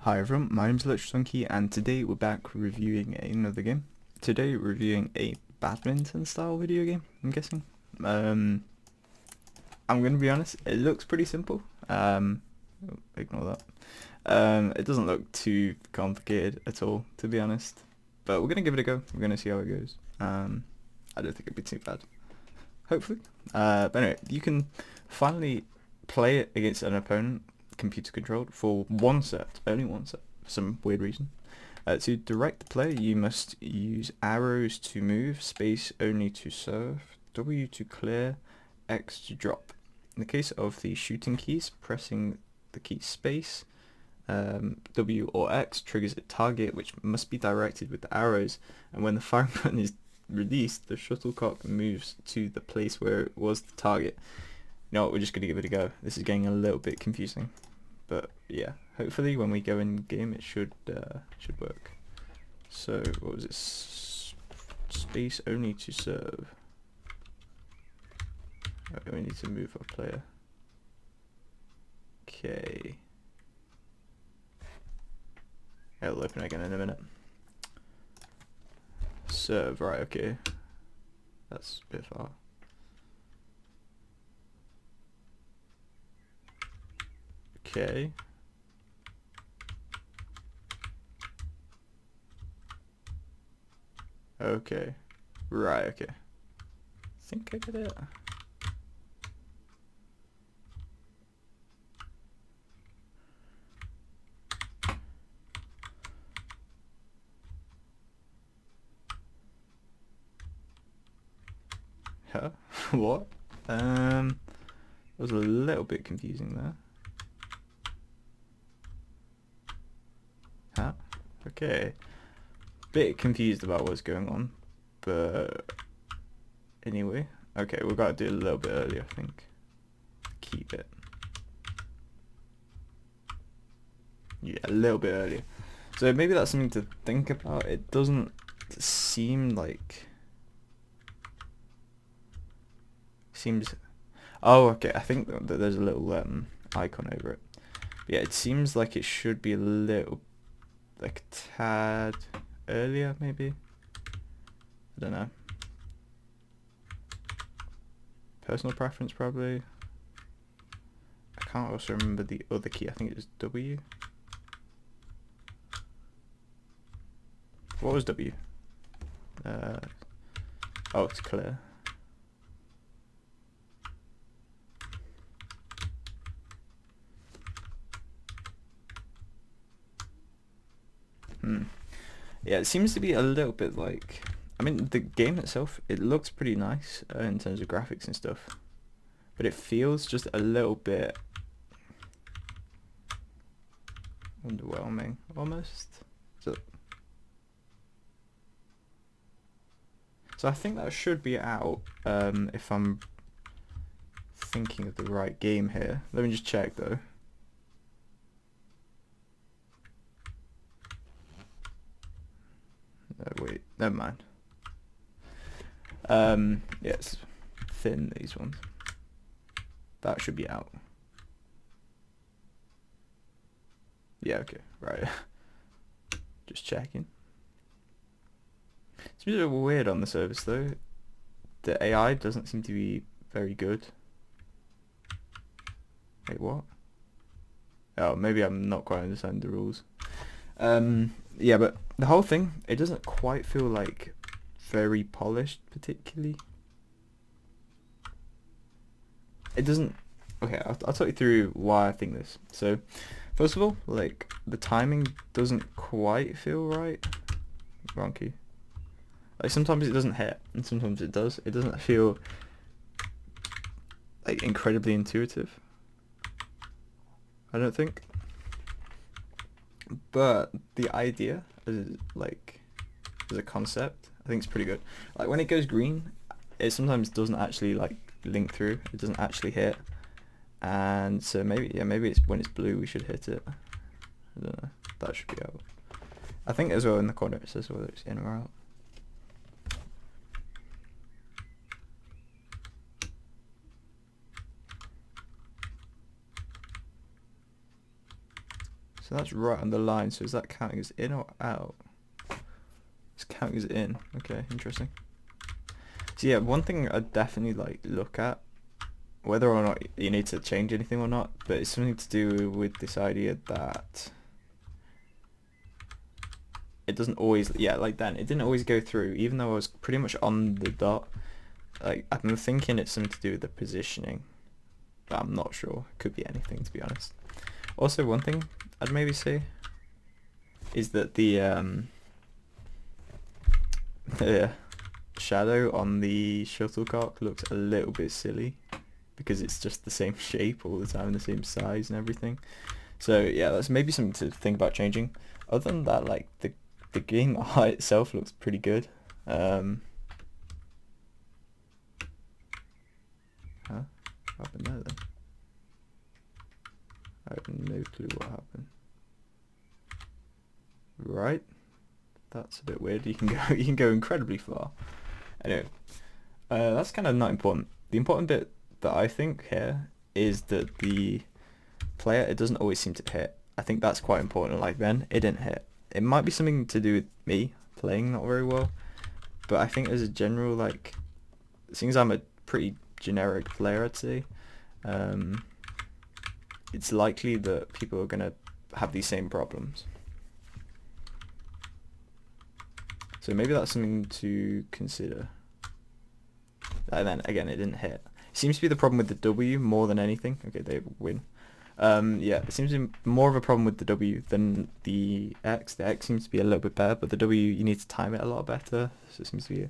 Hi everyone, my name's Electrosunky and today we're back reviewing another game. Today we're reviewing a badminton style video game, I'm guessing. I'm gonna be honest, it looks pretty simple. Ignore that. It doesn't look too complicated at all, to be honest. But we're gonna give it a go, we're gonna see how it goes. I don't think it'll be too bad. Hopefully. But anyway, you can finally play it against an opponent computer controlled for one set, only one set, for some weird reason. To direct the player, you must use arrows to move, space only to serve, W to clear, X to drop. In the case of the shooting keys, pressing the key space, W or X triggers a target which must be directed with the arrows, and when the firing button is released, the shuttlecock moves to the place where it was the target. You know what, we're just going to give it a go. This is getting a little bit confusing. But yeah, hopefully when we go in game it should work. So what was it? Space only to serve. Right, we need to move our player. Okay. It'll open again in a minute. Serve, right, okay. That's a bit far. Okay. Okay. Right, okay. I think I get it. Huh? What? It was a little bit confusing there. Huh? Okay. Bit confused about what's going on, but anyway. Okay, we've got to do it a little bit earlier, I think. Keep it. Yeah, a little bit earlier. So maybe that's something to think about. It doesn't seem like... Seems... Oh, okay, I think that there's a little icon over it. But yeah, it seems like it should be a little... like a tad earlier, maybe? I don't know. Personal preference, probably. I can't also remember the other key. I think it was W. What was W? Oh, it's clear. Yeah, it seems to be a little bit like... I mean, the game itself, it looks pretty nice in terms of graphics and stuff. But it feels just a little bit... underwhelming, almost. So I think that should be out, if I'm thinking of the right game here. Let me just check, though. Wait, never mind. Yeah, it's thin, these ones. That should be out. Yeah, okay, right. Just checking. Seems a bit weird on the service, though. The AI doesn't seem to be very good. Wait, what? Oh, maybe I'm not quite understanding the rules. Yeah, but the whole thing, it doesn't quite feel like very polished, particularly. It doesn't... Okay, I'll talk you through why I think this. So, first of all, like, the timing doesn't quite feel right. Wrong key. Like, sometimes it doesn't hit, and sometimes it does. It doesn't feel, like, incredibly intuitive, I don't think. But the idea is, like, as a concept, I think it's pretty good. Like, when it goes green, it sometimes doesn't actually, like, link through. It doesn't actually hit. And so maybe, yeah, maybe it's when it's blue we should hit it. I don't know. That should be out. I think as well in the corner it says whether it's in or out. So that's right on the line. So is that counting as in or out? It's counting as in. Okay, interesting. So yeah, one thing I'd definitely like look at, whether or not you need to change anything or not, but it's something to do with this idea that it doesn't always, yeah, like then, it didn't always go through, even though I was pretty much on the dot. Like, I'm thinking it's something to do with the positioning, but I'm not sure. It could be anything, to be honest. Also, one thing I'd maybe say is that the shadow on the shuttlecock looks a little bit silly because it's just the same shape all the time, the same size and everything. So yeah, that's maybe something to think about changing. Other than that, like the game art itself looks pretty good. What happened there then? I have no clue what happened. Right, that's a bit weird. You can go incredibly far. Anyway, that's kind of not important. The important bit that I think here is that the player, it doesn't always seem to hit. I think that's quite important. Like then, it didn't hit. It might be something to do with me playing not very well, but I think as a general, like, since I'm a pretty generic player, I'd say, it's likely that people are gonna have these same problems. So maybe that's something to consider. And then again, it didn't hit. It seems to be the problem with the W more than anything. Okay, they win. Yeah, it seems to be more of a problem with the W than the X. The X seems to be a little bit better, but the W, you need to time it a lot better, so it seems to be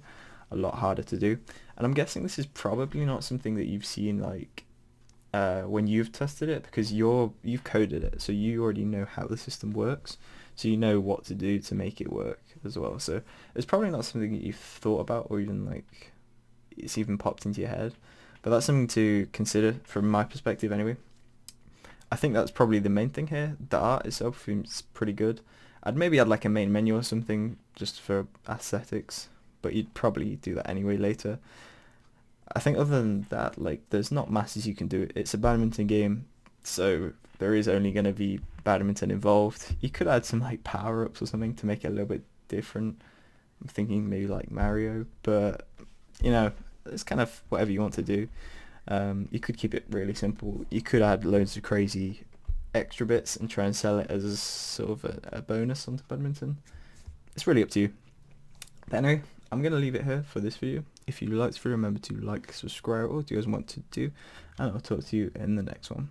a lot harder to do. And I'm guessing this is probably not something that you've seen like when you've tested it, because you've coded it, so you already know how the system works, so you know what to do to make it work as well. So it's probably not something that you've thought about or even like it's even popped into your head, but that's something to consider from my perspective anyway. I think that's probably the main thing here. The art itself seems pretty good. I'd maybe add like a main menu or something just for aesthetics, but you'd probably do that anyway later. I think other than that, like, there's not masses you can do. It's a badminton game, so there is only going to be badminton involved. You could add some like power-ups or something to make it a little bit different. I'm thinking maybe like Mario, but you know, it's kind of whatever you want to do. You could keep it really simple. You could add loads of crazy extra bits and try and sell it as sort of a bonus onto badminton. It's really up to you. But anyway, I'm going to leave it here for this video. If you liked it, remember to like, subscribe, or what you guys want to do, and I'll talk to you in the next one.